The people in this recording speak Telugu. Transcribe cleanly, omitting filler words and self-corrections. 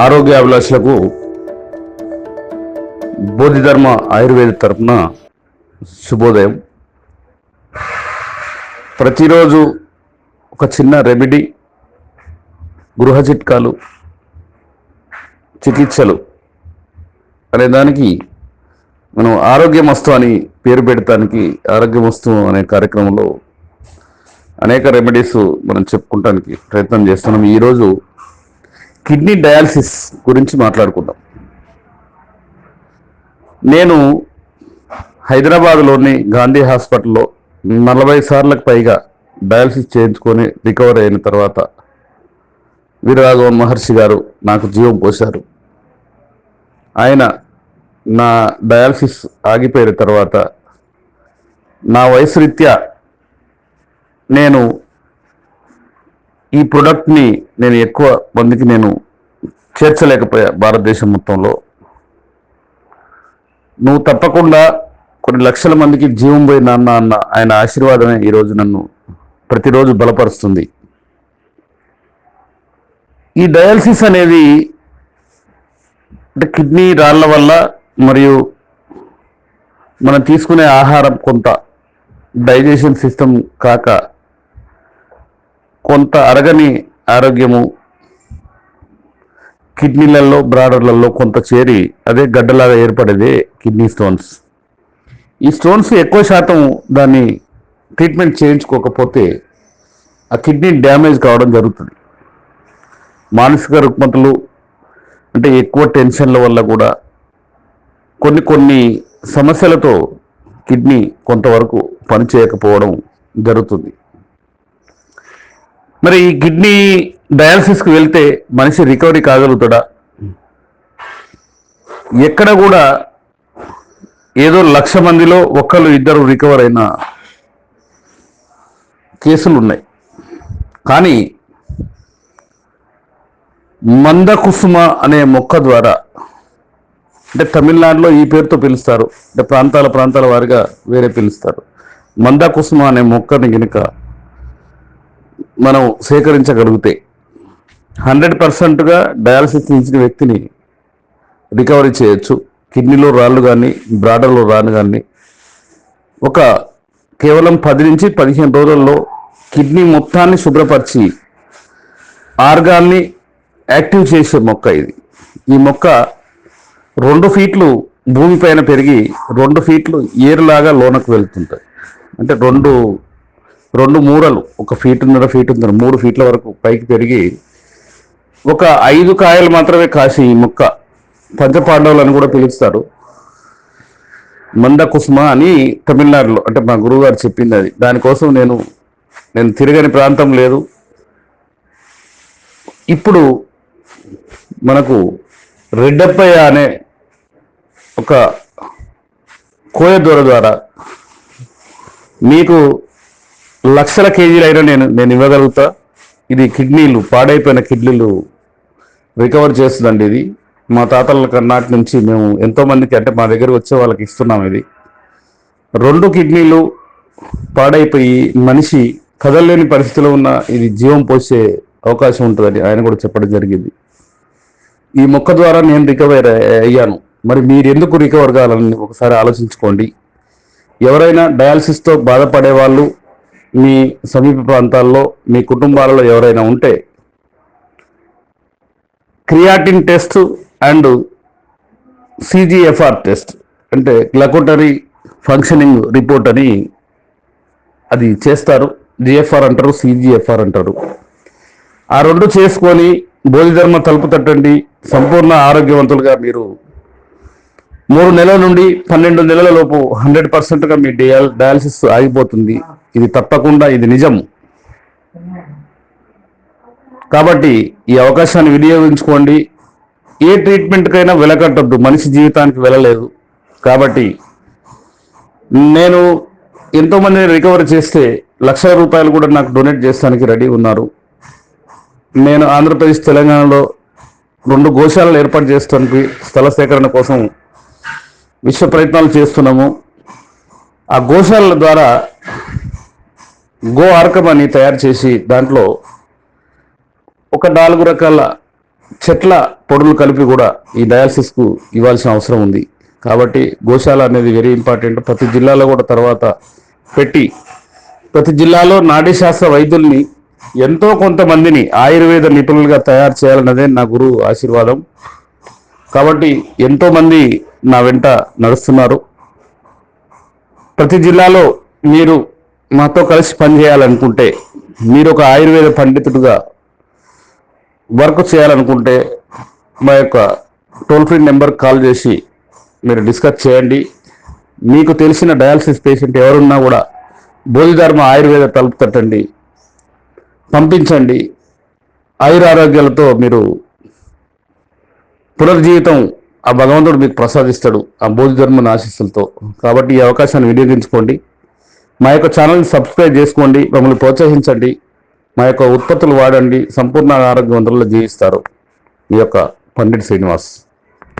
ఆరోగ్య అభిలాషులకు బోధిధర్మ ఆయుర్వేద తరపున శుభోదయం. ప్రతిరోజు ఒక చిన్న రెమెడీ, గృహ చిట్కాలు, చికిత్సలు అనే దానికి మనం ఆరోగ్యమస్తు అని పేరు పెడతానికి ఆరోగ్యమస్తు అనే కార్యక్రమంలో అనేక రెమెడీస్ మనం చెప్పుకోవడానికి ప్రయత్నం చేస్తున్నాం. ఈరోజు కిడ్నీ డయాలసిస్ గురించి మాట్లాడుకుందాం. నేను హైదరాబాద్లోని గాంధీ హాస్పిటల్లో 40 సార్లకు పైగా డయాలసిస్ చేయించుకొని రికవర్ అయిన తర్వాత వీరరాఘవన్ మహర్షి గారు నాకు జీవం పోశారు. ఆయన నా డయాలసిస్ ఆగిపోయిన తర్వాత నా వయసు రీత్యా నేను ఈ ప్రొడక్ట్ని ఎక్కువ మందికి చేర్చలేకపోయా. భారతదేశం మొత్తంలో నువ్వు తప్పకుండా కొన్ని లక్షల మందికి జీవం పోయినా అన్న ఆయన ఆశీర్వాదమే ఈరోజు నన్ను ప్రతిరోజు బలపరుస్తుంది. ఈ డయాలసిస్ అనేది అంటే కిడ్నీ రాళ్ల వల్ల మరియు మనం తీసుకునే ఆహారం కొంత డైజెషన్ సిస్టమ్ కాక కొంత అరగని ఆరోగ్యము కిడ్నీలలో బ్రాడర్లలో కొంత చేరి అదే గడ్డలాగా ఏర్పడేదే కిడ్నీ స్టోన్స్. ఈ స్టోన్స్ ఎక్కువ శాతం దాన్ని ట్రీట్మెంట్ చేయించుకోకపోతే ఆ కిడ్నీ డ్యామేజ్ కావడం జరుగుతుంది. మానసిక రుగ్మతలు అంటే ఎక్కువ టెన్షన్ల వల్ల కూడా కొన్ని సమస్యలతో కిడ్నీ కొంతవరకు పనిచేయకపోవడం జరుగుతుంది. మరి ఈ కిడ్నీ డయాలసిస్కి వెళ్తే మనిషి రికవరీ కాగలుగుతాడా? ఎక్కడ కూడా ఏదో 1,00,000 మందిలో ఒకళ్ళు ఇద్దరు రికవర్ అయిన కేసులు ఉన్నాయి. కానీ మందకుసుమ అనే మొక్క ద్వారా, అంటే తమిళనాడులో ఈ పేరుతో పిలుస్తారు, అంటే ప్రాంతాల వారిగా వేరే పిలుస్తారు. మందకుసుమ అనే మొక్కని కనుక మనం సేకరించగలిగితే 100%గా డయాలసిస్ చేసిన వ్యక్తిని రికవరీ చేయొచ్చు. కిడ్నీలో రాళ్ళు కానీ బ్రాడర్లో రాళ్ళు కానీ కేవలం 10 నుంచి 15 రోజుల్లో కిడ్నీ మొత్తాన్ని శుభ్రపరిచి ఆర్గాన్ని యాక్టివ్ చేసే మొక్క ఇది. ఈ మొక్క 2 ఫీట్లు భూమిపైన పెరిగి 2 ఫీట్లు ఏరులాగా లోనకు వెళ్తుంటుంది. అంటే రెండు మూరలు 1.5 ఫీట్ 3 ఫీట్ల వరకు పైకి పెరిగి 5 కాయలు మాత్రమే కాసి ఈ మొక్క పంచపాండవులు అని కూడా పిలుస్తారు. మందకుసుమ అని తమిళనాడులో, అంటే మా గురువు గారు చెప్పింది అది. దానికోసం నేను తిరగని ప్రాంతం లేదు. ఇప్పుడు మనకు రెడ్డప్పయ్య అనే ఒక కోయ ద్వారా మీకు లక్షల కేజీలైనా నేను ఇవ్వగలుగుతా. ఇది పాడైపోయిన కిడ్నీలు రికవర్ చేస్తుందండి. ఇది మా తాతల నాటి నుంచి మేము ఎంతోమందికి, అంటే మా దగ్గర వచ్చే వాళ్ళకి ఇస్తున్నాం. ఇది 2 కిడ్నీలు పాడైపోయి మనిషి కదలలేని పరిస్థితిలో ఉన్న ఇది జీవం పోసే అవకాశం ఉంటుందని ఆయన కూడా చెప్పడం జరిగింది. ఈ మొక్క ద్వారా నేను రికవర్ అయ్యాను. మరి మీరు ఎందుకు రికవర్ కావాలని ఒకసారి ఆలోచించుకోండి. ఎవరైనా డయాలసిస్తో బాధపడే వాళ్ళు మీ సమీప ప్రాంతాల్లో మీ కుటుంబాలలో ఎవరైనా ఉంటే క్రియాటిన్ టెస్ట్ అండ్ సిజిఎఫ్ఆర్ టెస్ట్, అంటే గ్లకోటరీ ఫంక్షనింగ్ రిపోర్ట్ అని అది చేస్తారు. జిఎఫ్ఆర్ అంటారు, సిజిఎఫ్ఆర్ అంటారు. ఆ 2 చేసుకొని బోధిధర్మ తలుపు తట్టండి. సంపూర్ణ ఆరోగ్యవంతులుగా మీరు 3 నెలల నుండి 12 నెలల లోపు 100%గా మీ డయాలసిస్ ఆగిపోతుంది. ఇది తప్పకుండా, ఇది నిజం. కాబట్టి ఈ అవకాశాన్ని వినియోగించుకోండి. ఏ ట్రీట్మెంట్కైనా వెలకట్టద్దు, మనిషి జీవితానికి వెళ్ళలేదు. కాబట్టి నేను ఎంతోమందిని రికవర్ చేస్తే లక్షల రూపాయలు కూడా నాకు డొనేట్ చేస్తానికి రెడీ ఉన్నారు. నేను ఆంధ్రప్రదేశ్ తెలంగాణలో 2 గోశాలలు ఏర్పాటు చేయడానికి స్థల సేకరణ కోసం విశ్వ ప్రయత్నాలు చేస్తున్నాము. ఆ గోశాలల ద్వారా గో ఆర్కం అని తయారు చేసి దాంట్లో ఒక 4 రకాల చెట్ల పొడులు కలిపి కూడా ఈ డయాలసిస్కు ఇవ్వాల్సిన అవసరం ఉంది. కాబట్టి గోశాల అనేది వెరీ ఇంపార్టెంట్. ప్రతి జిల్లాలో కూడా తర్వాత పెట్టి ప్రతి జిల్లాలో నాడీ శాస్త్ర వైద్యుల్ని ఎంతో కొంతమందిని ఆయుర్వేద నిపుణులుగా తయారు చేయాలన్నదే నా గురువు ఆశీర్వాదం. కాబట్టి ఎంతోమంది నా వెంట నడుస్తున్నారు. ప్రతి జిల్లాలో మీరు మాతో కలిసి పనిచేయాలనుకుంటే, మీరు ఒక ఆయుర్వేద పండితుడిగా వర్క్ చేయాలనుకుంటే మా యొక్క టోల్ ఫ్రీ నెంబర్ కాల్ చేసి మీరు డిస్కస్ చేయండి. మీకు తెలిసిన డయాలసిస్ పేషెంట్ ఎవరున్నా కూడా బోధిధర్మ ఆయుర్వేద తలుపు తట్టండి, పంపించండి. ఆయురారోగ్యాలతో మీరు పునర్జీవితం ఆ భగవంతుడు మీకు ప్రసాదిస్తాడు ఆ బోధిధర్మ ఆశీస్సులతో. కాబట్టి ఈ అవకాశాన్ని వినియోగించుకోండి. మా యొక్క ఛానల్ని సబ్స్క్రైబ్ చేసుకోండి, మమ్మల్ని ప్రోత్సహించండి. మా యొక్క ఉత్పత్తులు వాడండి, సంపూర్ణ ఆరోగ్యవంతుల్లో జీవిస్తారు. మీ యొక్క పండిట్ శ్రీనివాస్.